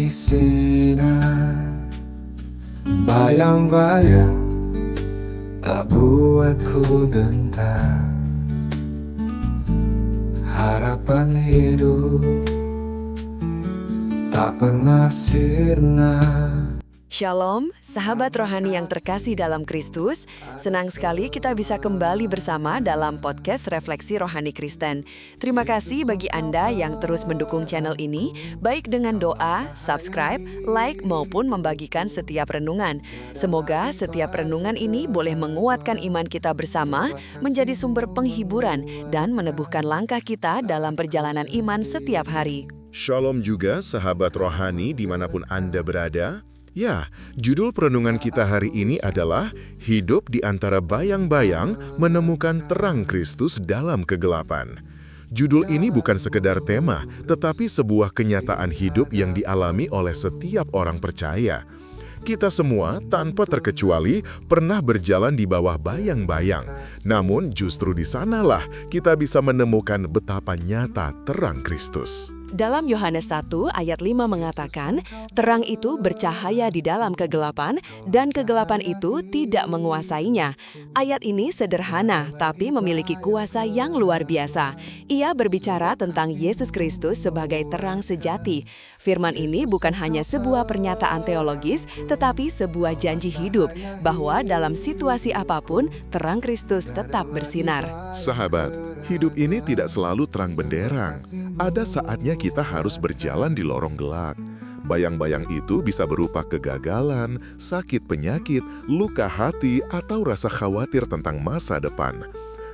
sinar, bayang-bayang tak buatku gentar. Harapan hidup tak pernah sirna. Shalom, sahabat rohani yang terkasih dalam Kristus. Senang sekali kita bisa kembali bersama dalam podcast Refleksi Rohani Kristen. Terima kasih bagi Anda yang terus mendukung channel ini, baik dengan doa, subscribe, like, maupun membagikan setiap renungan. Semoga setiap renungan ini boleh menguatkan iman kita bersama, menjadi sumber penghiburan, dan meneguhkan langkah kita dalam perjalanan iman setiap hari. Shalom juga sahabat rohani dimanapun Anda berada. Ya, judul perenungan kita hari ini adalah Hidup di antara bayang-bayang menemukan terang Kristus dalam kegelapan. Judul ini bukan sekedar tema, tetapi sebuah kenyataan hidup yang dialami oleh setiap orang percaya. Kita semua, tanpa terkecuali, pernah berjalan di bawah bayang-bayang. Namun justru di sanalah kita bisa menemukan betapa nyata terang Kristus. Dalam Yohanes 1 ayat 5 mengatakan, terang itu bercahaya di dalam kegelapan, dan kegelapan itu tidak menguasainya. Ayat ini sederhana, tapi memiliki kuasa yang luar biasa. Ia berbicara tentang Yesus Kristus sebagai terang sejati. Firman ini bukan hanya sebuah pernyataan teologis, tetapi sebuah janji hidup, bahwa dalam situasi apapun, terang Kristus tetap bersinar. Sahabat, hidup ini tidak selalu terang benderang. Ada saatnya kita harus berjalan di lorong gelap. Bayang-bayang itu bisa berupa kegagalan, sakit penyakit, luka hati, atau rasa khawatir tentang masa depan.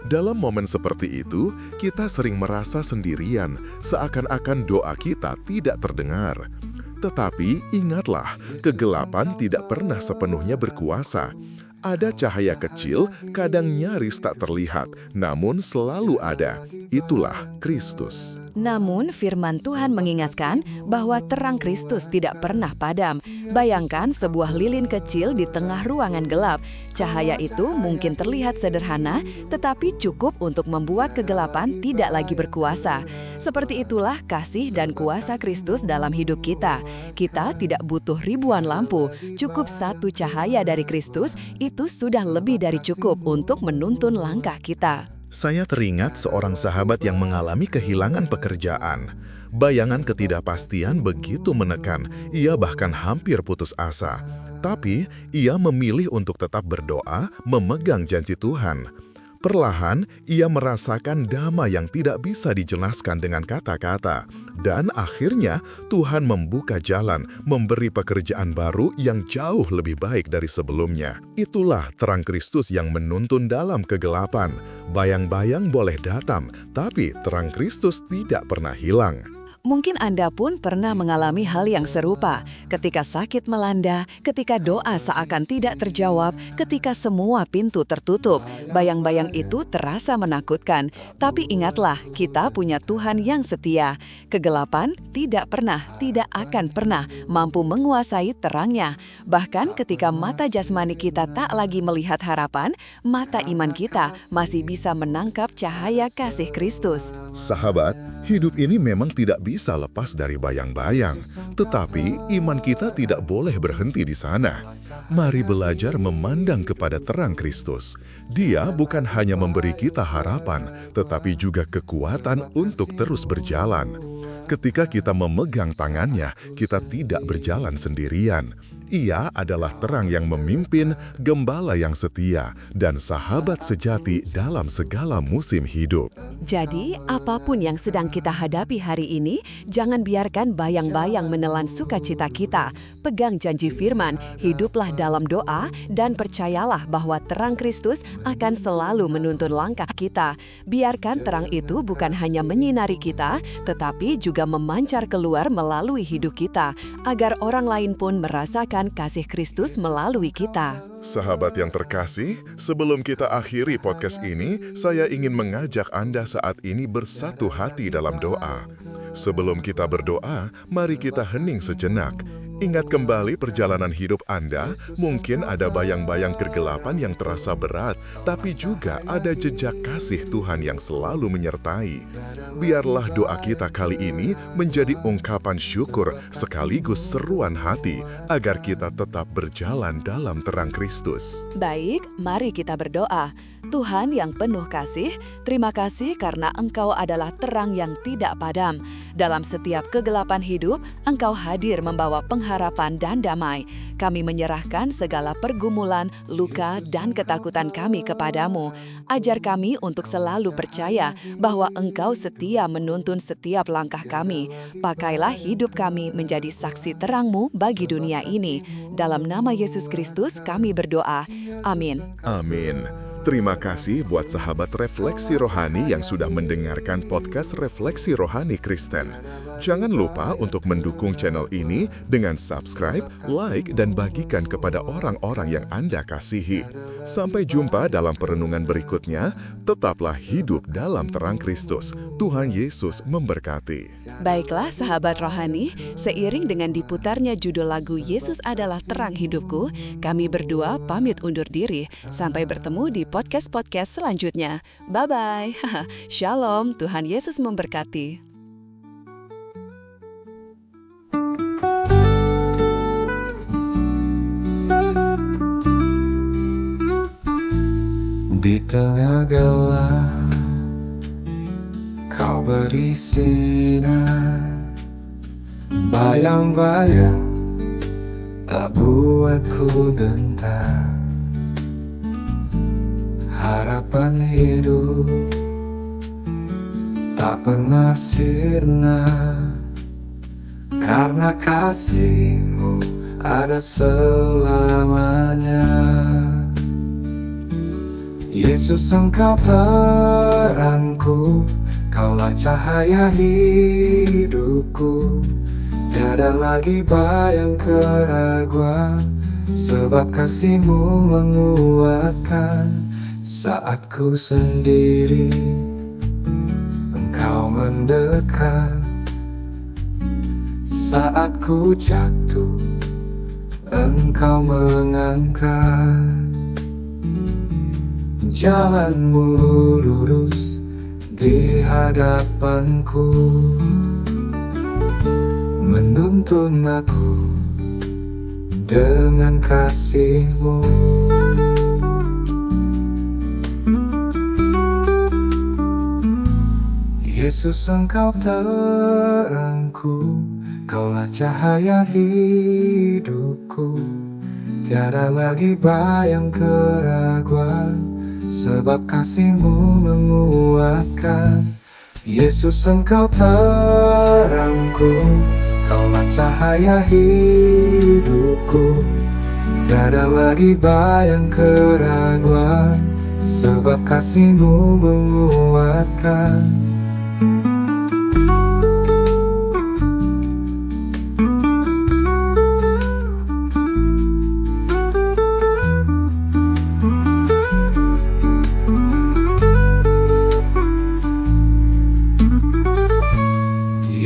Dalam momen seperti itu, kita sering merasa sendirian, seakan-akan doa kita tidak terdengar. Tetapi ingatlah, kegelapan tidak pernah sepenuhnya berkuasa. Ada cahaya kecil, kadang nyaris tak terlihat, namun selalu ada. Itulah Kristus. Namun firman Tuhan mengingatkan bahwa terang Kristus tidak pernah padam. Bayangkan sebuah lilin kecil di tengah ruangan gelap. Cahaya itu mungkin terlihat sederhana, tetapi cukup untuk membuat kegelapan tidak lagi berkuasa. Seperti itulah kasih dan kuasa Kristus dalam hidup kita. Kita tidak butuh ribuan lampu, cukup satu cahaya dari Kristus, itu sudah lebih dari cukup untuk menuntun langkah kita. Saya teringat seorang sahabat yang mengalami kehilangan pekerjaan. Bayangan ketidakpastian begitu menekan, ia bahkan hampir putus asa. Tapi, ia memilih untuk tetap berdoa, memegang janji Tuhan. Perlahan, ia merasakan damai yang tidak bisa dijelaskan dengan kata-kata. Dan akhirnya, Tuhan membuka jalan, memberi pekerjaan baru yang jauh lebih baik dari sebelumnya. Itulah terang Kristus yang menuntun dalam kegelapan. Bayang-bayang boleh datang, tapi terang Kristus tidak pernah hilang. Mungkin Anda pun pernah mengalami hal yang serupa, ketika sakit melanda, ketika doa seakan tidak terjawab, ketika semua pintu tertutup. Bayang-bayang itu terasa menakutkan, tapi ingatlah, kita punya Tuhan yang setia. Kegelapan tidak akan pernah mampu menguasai terangnya. Bahkan ketika mata jasmani kita tak lagi melihat harapan, mata iman kita masih bisa menangkap cahaya kasih Kristus. Sahabat, hidup ini memang tidak bisa lepas dari bayang-bayang, tetapi iman kita tidak boleh berhenti di sana. Mari belajar memandang kepada terang Kristus. Dia bukan hanya memberi kita harapan, tetapi juga kekuatan untuk terus berjalan. Ketika kita memegang tangannya, kita tidak berjalan sendirian. Ia adalah terang yang memimpin, gembala yang setia, dan sahabat sejati dalam segala musim hidup. Jadi, apapun yang sedang kita hadapi hari ini, jangan biarkan bayang-bayang menelan sukacita kita. Pegang janji firman, hiduplah dalam doa, dan percayalah bahwa terang Kristus akan selalu menuntun langkah kita. Biarkan terang itu bukan hanya menyinari kita, tetapi juga memancar keluar melalui hidup kita, agar orang lain pun merasakan kasih Kristus melalui kita. Sahabat yang terkasih, sebelum kita akhiri podcast ini, saya ingin mengajak Anda saat ini bersatu hati dalam doa. Sebelum kita berdoa, mari kita hening sejenak. Ingat kembali perjalanan hidup Anda, mungkin ada bayang-bayang kegelapan yang terasa berat, tapi juga ada jejak kasih Tuhan yang selalu menyertai. Biarlah doa kita kali ini menjadi ungkapan syukur sekaligus seruan hati agar kita tetap berjalan dalam terang Kristus. Baik, mari kita berdoa. Tuhan yang penuh kasih, terima kasih karena Engkau adalah terang yang tidak padam. Dalam setiap kegelapan hidup, Engkau hadir membawa pengharapan dan damai. Kami menyerahkan segala pergumulan, luka, dan ketakutan kami kepadamu. Ajar kami untuk selalu percaya bahwa Engkau setia menuntun setiap langkah kami. Pakailah hidup kami menjadi saksi terang-Mu bagi dunia ini. Dalam nama Yesus Kristus kami berdoa. Amin. Amin. Terima kasih buat sahabat Refleksi Rohani yang sudah mendengarkan podcast Refleksi Rohani Kristen. Jangan lupa untuk mendukung channel ini dengan subscribe, like, dan bagikan kepada orang-orang yang Anda kasihi. Sampai jumpa dalam perenungan berikutnya. Tetaplah hidup dalam terang Kristus. Tuhan Yesus memberkati. Baiklah sahabat rohani, seiring dengan diputarnya judul lagu Yesus adalah terang hidupku, kami berdua pamit undur diri. Sampai bertemu di podcast-podcast selanjutnya. Bye-bye. Shalom, Tuhan Yesus memberkati. Di tengah gelap kau beri sinar, bayang-bayang tak buatku gentar. Harapan hidup tak pernah sirna, karena kasih-Mu ada selamanya. Yesus, Engkau terangku, Kaulah cahaya hidupku. Tiada lagi bayang keraguan, sebab kasih-Mu menguatkan. Saat ku sendiri, Engkau mendekat. Saat ku jatuh, Engkau mengangkat. Jalan-Mu lurus di hadapanku, menuntun aku dengan kasih-Mu. Yesus, Engkau terangku, Kaulah cahaya hidupku. Tiada lagi bayang keraguan, sebab kasih-Mu menguatkan. Yesus, Engkau terangku, Kaulah cahaya hidupku. Tiada lagi bayang keraguan, sebab kasih-Mu menguatkan.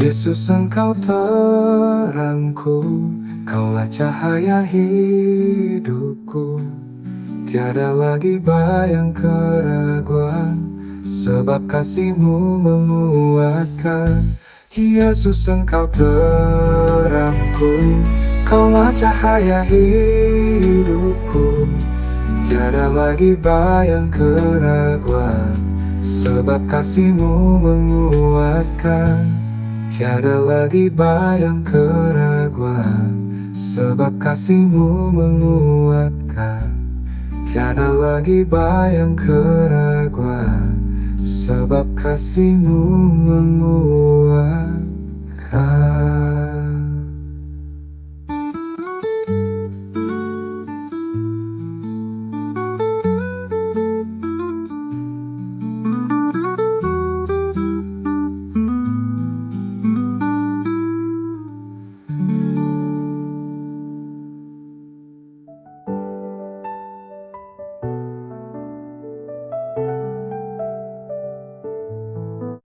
Yesus, Engkau terangku, Kaulah cahaya hidupku. Tiada lagi bayang keraguan, sebab kasih-Mu menguatkan. Yesus, Engkau terangku, Kaulah cahaya hidupku. Tiada lagi bayang keraguan, sebab kasih-Mu menguatkan. Tiada lagi bayang keraguan, sebab kasih-Mu menguatkan. Tiada lagi bayang keraguan, sebab kasih-Mu menguatkan.